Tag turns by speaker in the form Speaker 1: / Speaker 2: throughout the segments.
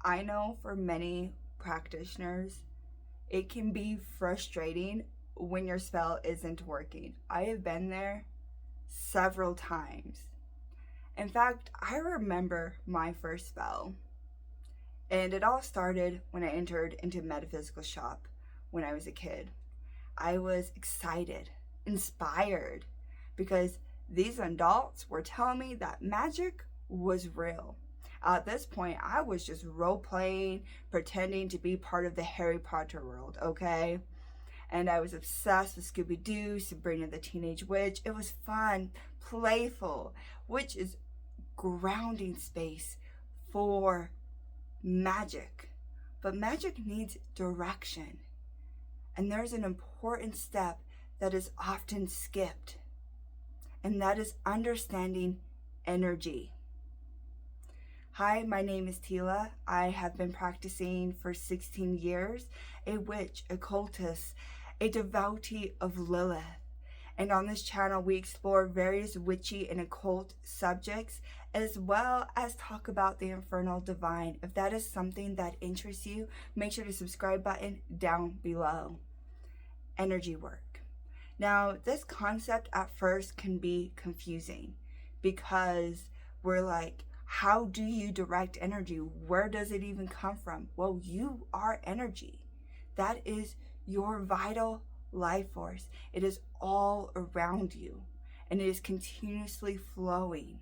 Speaker 1: I know for many practitioners, it can be frustrating when your spell isn't working. I have been there several times. In fact, I remember my first spell, and it all started when I entered into metaphysical shop when I was a kid. I was excited, inspired, because these adults were telling me that magic was real. At this point, I was just role playing, pretending to be part of the Harry Potter world, okay? And I was obsessed with Scooby Doo, Sabrina the Teenage Witch. It was fun, playful, which is grounding space for magic. But magic needs direction. And there's an important step that is often skipped, and that is understanding energy. Hi, my name is Tila. I have been practicing for 16 years, a witch, occultist, a devotee of Lilith. And on this channel, we explore various witchy and occult subjects, as well as talk about the infernal divine. If that is something that interests you, make sure to subscribe button down below. Energy work. Now, this concept at first can be confusing because we're like, how do you direct energy? Where does it even come from? Well, you are energy. That is your vital life force. It is all around you, and it is continuously flowing.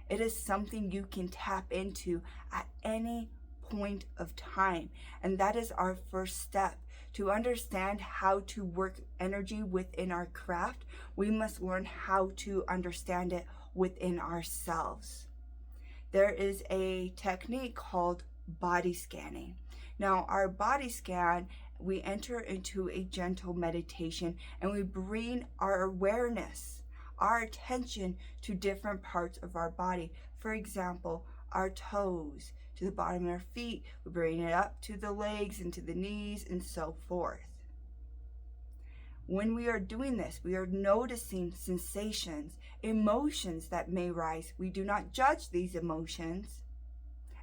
Speaker 1: It is something you can tap into at any point of time, and that is our first step. To understand how to work energy within our craft, we must learn how to understand it within ourselves. There is a technique called body scanning. Now, our body scan, we enter into a gentle meditation and we bring our awareness, our attention to different parts of our body. For example, our toes to the bottom of our feet, we bring it up to the legs and to the knees and so forth. When we are doing this, we are noticing sensations, emotions that may rise. We do not judge these emotions.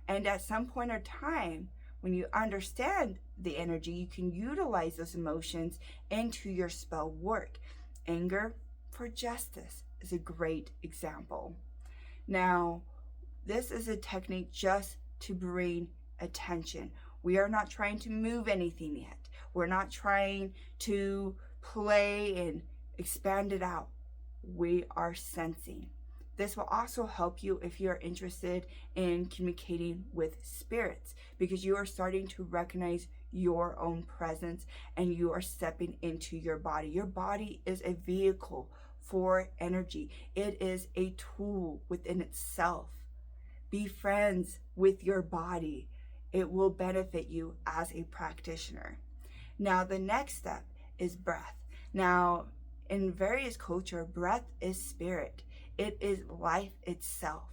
Speaker 1: And at some point or time, when you understand the energy, you can utilize those emotions into your spell work. Anger for justice is a great example. Now, this is a technique just to bring attention. We are not trying to move anything yet. We're not trying to play and expand it out. We are sensing. This will also help you if you're interested in communicating with spirits, because you are starting to recognize your own presence and you are stepping into your body. Your body is a vehicle for energy. It is a tool within itself. Be friends with your body. It will benefit you as a practitioner. Now, the next step is breath. Now, in various culture, breath is spirit. It is life itself.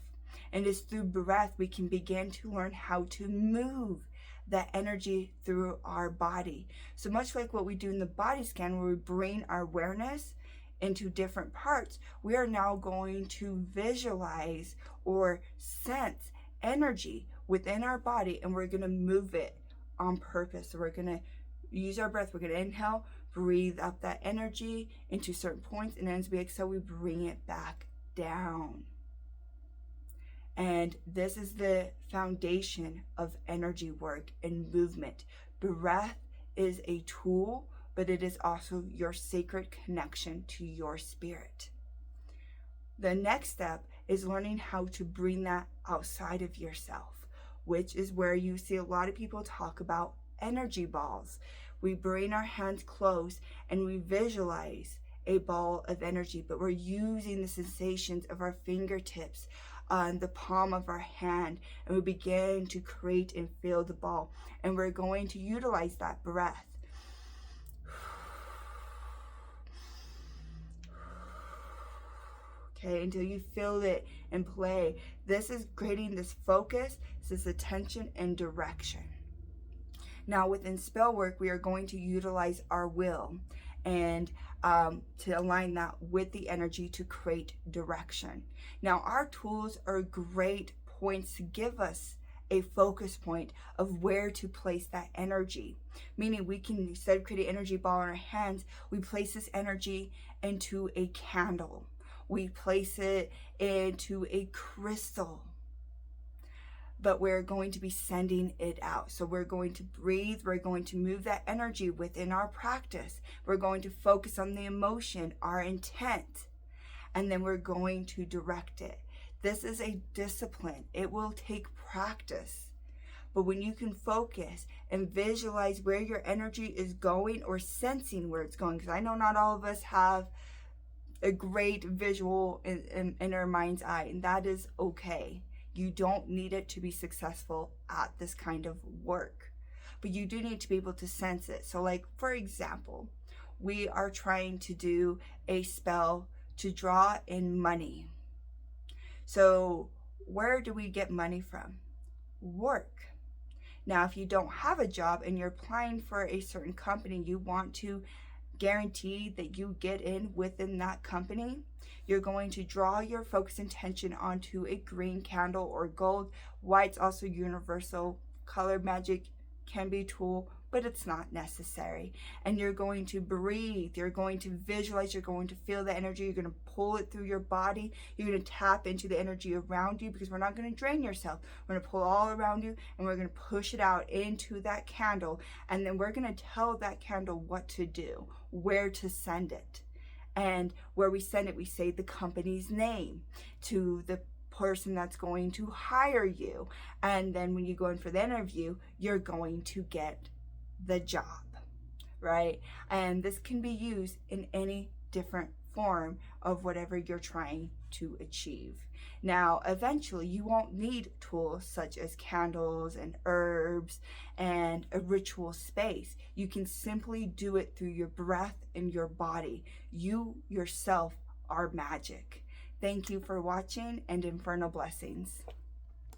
Speaker 1: And it's through breath we can begin to learn how to move that energy through our body. So much like what we do in the body scan, where we bring our awareness into different parts, we are now going to visualize or sense energy within our body, and we're going to move it on purpose. So we're going to use our breath. We're going to inhale, breathe up that energy into certain points, and then as we exhale, we bring it back down. And this is the foundation of energy work and movement. Breath is a tool, but it is also your sacred connection to your spirit. The next step is learning how to bring that outside of yourself, which is where you see a lot of people talk about energy balls. We bring our hands close and we visualize a ball of energy, but we're using the sensations of our fingertips on the palm of our hand, and we begin to create and feel the ball. And we're going to utilize that breath. Okay, until you feel it and play. This is creating this focus, this attention and direction. Now within spell work, we are going to utilize our will and to align that with the energy to create direction. Now our tools are great points to give us a focus point of where to place that energy. Meaning we can, instead of creating an energy ball in our hands, we place this energy into a candle. We place it into a crystal. But we're going to be sending it out. So we're going to breathe. We're going to move that energy within our practice. We're going to focus on the emotion, our intent, and then we're going to direct it. This is a discipline. It will take practice. But when you can focus and visualize where your energy is going, or sensing where it's going, because I know not all of us have a great visual in our mind's eye, and that is okay. You don't need it to be successful at this kind of work, but you do need to be able to sense it. So like, for example, we are trying to do a spell to draw in money. So where do we get money from? Work. Now, if you don't have a job and you're applying for a certain company, you want to guarantee that you get in within that company, you're going to draw your focus intention onto a green candle or gold. White's also universal. Color magic can be a tool, but it's not necessary. And you're going to breathe, you're going to visualize, you're going to feel the energy, you're going to pull it through your body, you're going to tap into the energy around you, because we're not going to drain yourself. We're going to pull all around you, and we're going to push it out into that candle, and then we're going to tell that candle what to do, where to send it. And where we send it, we say the company's name to the person that's going to hire you. And then when you go in for the interview, you're going to get the job, right? And this can be used in any different form of whatever you're trying to achieve. Now, eventually, you won't need tools such as candles and herbs and a ritual space. You can simply do it through your breath and your body. You yourself are magic. Thank you for watching, and infernal blessings.